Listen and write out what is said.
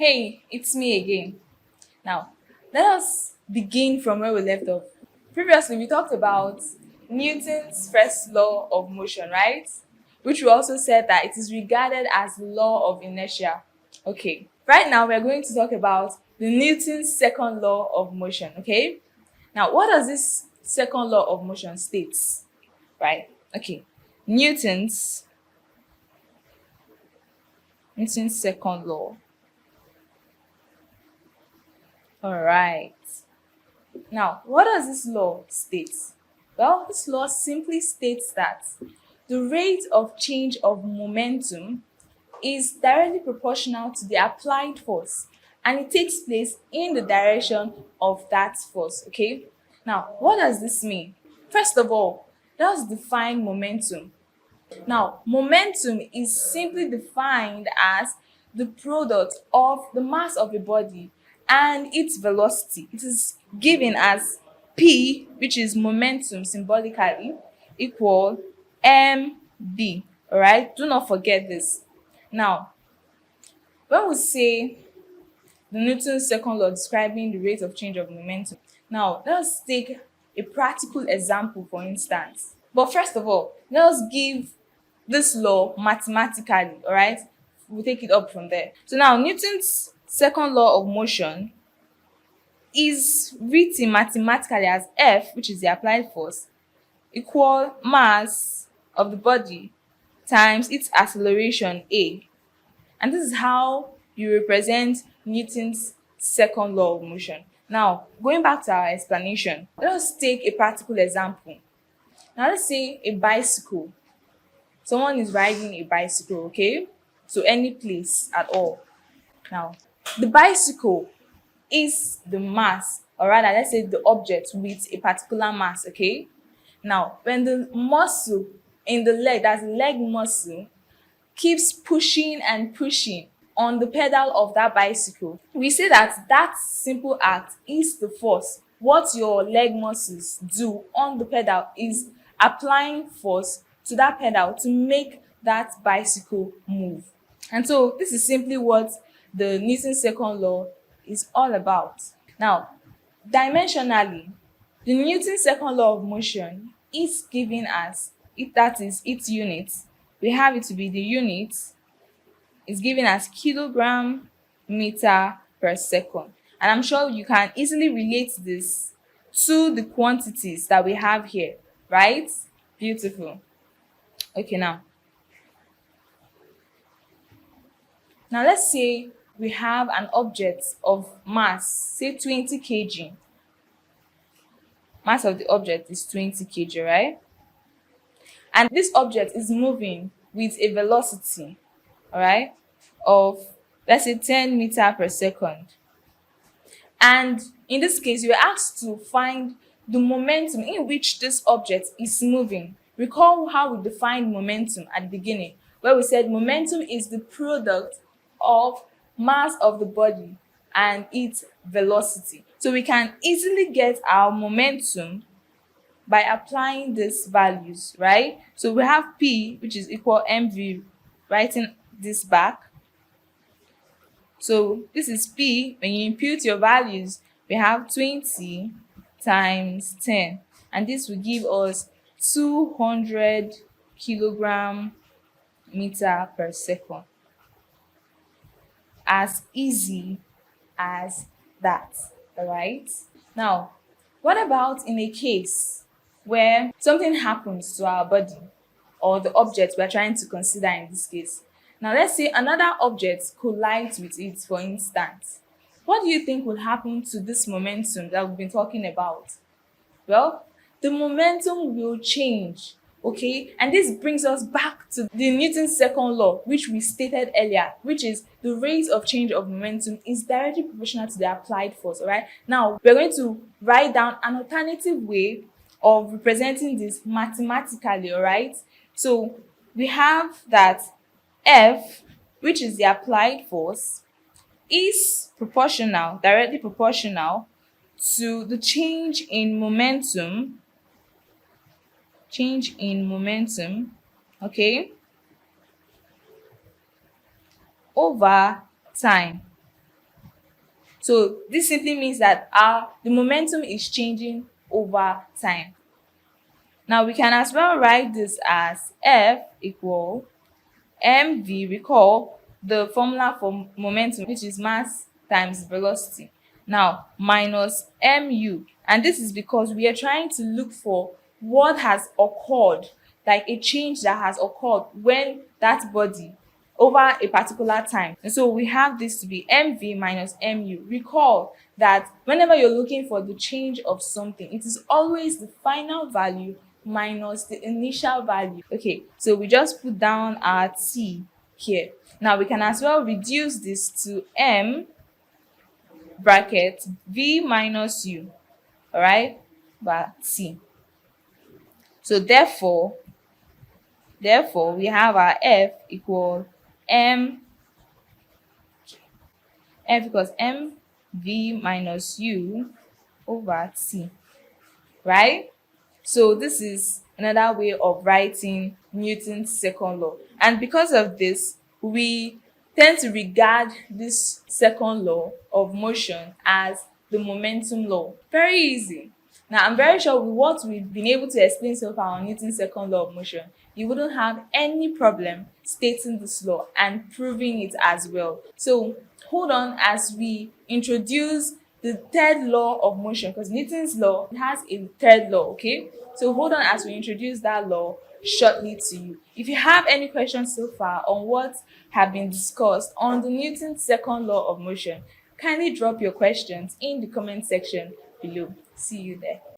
Hey, it's me again. Now, let us begin from where we left off. Previously, we talked about Newton's first law of motion, right? Which we also said that it is regarded as law of inertia. Okay, right now we're going to talk about the Newton's second law of motion, okay? Now, what does this second law of motion states? Right? Okay. Newton's Newton's second law. All right. Now, what does this law state? Well, this law simply states that the rate of change of momentum is directly proportional to the applied force and it takes place in the direction of that force. Okay? Now, what does this mean? First of all, let's define momentum. Now, momentum is simply defined as the product of the mass of a body and its velocity. It is given as P, which is momentum symbolically, equal mb. All right, do not forget this. Now, when we say the Newton's second law describing the rate of change of momentum, now let's take a practical example for instance. But first of all, let's give this law mathematically, all right? We'll take it up from there. So now Newton's second law of motion is written mathematically as F, which is the applied force, equal mass of the body times its acceleration A. And this is how you represent Newton's second law of motion. Now, going back to our explanation, let us take a practical example. Now, let's say a bicycle. Someone is riding a bicycle, okay? To any place at all. Now, the bicycle is the mass, or rather, let's say the object with a particular mass, okay? Now, when the muscle in the leg, that's the leg muscle, keeps pushing and pushing on the pedal of that bicycle, we say that that simple act is the force. What your leg muscles do on the pedal is applying force to that pedal to make that bicycle move. And so this is simply what the Newton's second law is all about. Now, dimensionally, the Newton's second law of motion is given as, if that is its unit, we have it to be the unit is given as kilogram meter per second. And I'm sure you can easily relate this to the quantities that we have here, right? Beautiful. Okay, now let's say we have an object of mass, say 20 kg. Mass of the object is 20 kg, right? And this object is moving with a velocity, all right, of let's say 10 meter per second. And in this case, you're asked to find the momentum in which this object is moving. Recall how we defined momentum at the beginning, where we said momentum is the product of mass of the body and its velocity. So we can easily get our momentum by applying these values, right? So we have P, which is equal mv, writing this back. So this is P. When you input your values, we have 20 times 10, and this will give us 200 kilogram meter per second. As easy as that, all right? Now, what about in a case where something happens to our body or the object we're trying to consider in this case? Now, let's say another object collides with it, for instance. What do you think will happen to this momentum that we've been talking about? Well, the momentum will change, okay? And this brings us back to the Newton's second law, which we stated earlier, which is the rate of change of momentum is directly proportional to the applied force, all right? Now, we're going to write down an alternative way of representing this mathematically, all right? So we have that F, which is the applied force, is proportional, directly proportional to the change in momentum, okay, over time. So this simply means that the momentum is changing over time. Now we can as well write this as F equal mv. Recall the formula for momentum, which is mass times velocity, now minus mu, and this is because we are trying to look for what has occurred, like a change that has occurred when that body over a particular time. And so we have this to be mv minus mu. Recall that whenever you're looking for the change of something, it is always the final value minus the initial value. Okay, so we just put down our t here. Now we can as well reduce this to m bracket v minus u, all right, by t. So therefore we have our f equal m f equals mv minus u over t, right? So this is another way of writing Newton's second law. And because of this, we tend to regard this second law of motion as the momentum law. Very easy. Now, I'm very sure with what we've been able to explain so far on Newton's second law of motion, you wouldn't have any problem stating this law and proving it as well. So hold on as we introduce the third law of motion, because Newton's law has a third law, okay? So hold on as we introduce that law shortly to you. If you have any questions so far on what have been discussed on the Newton's second law of motion, kindly drop your questions in the comment section below. See you there.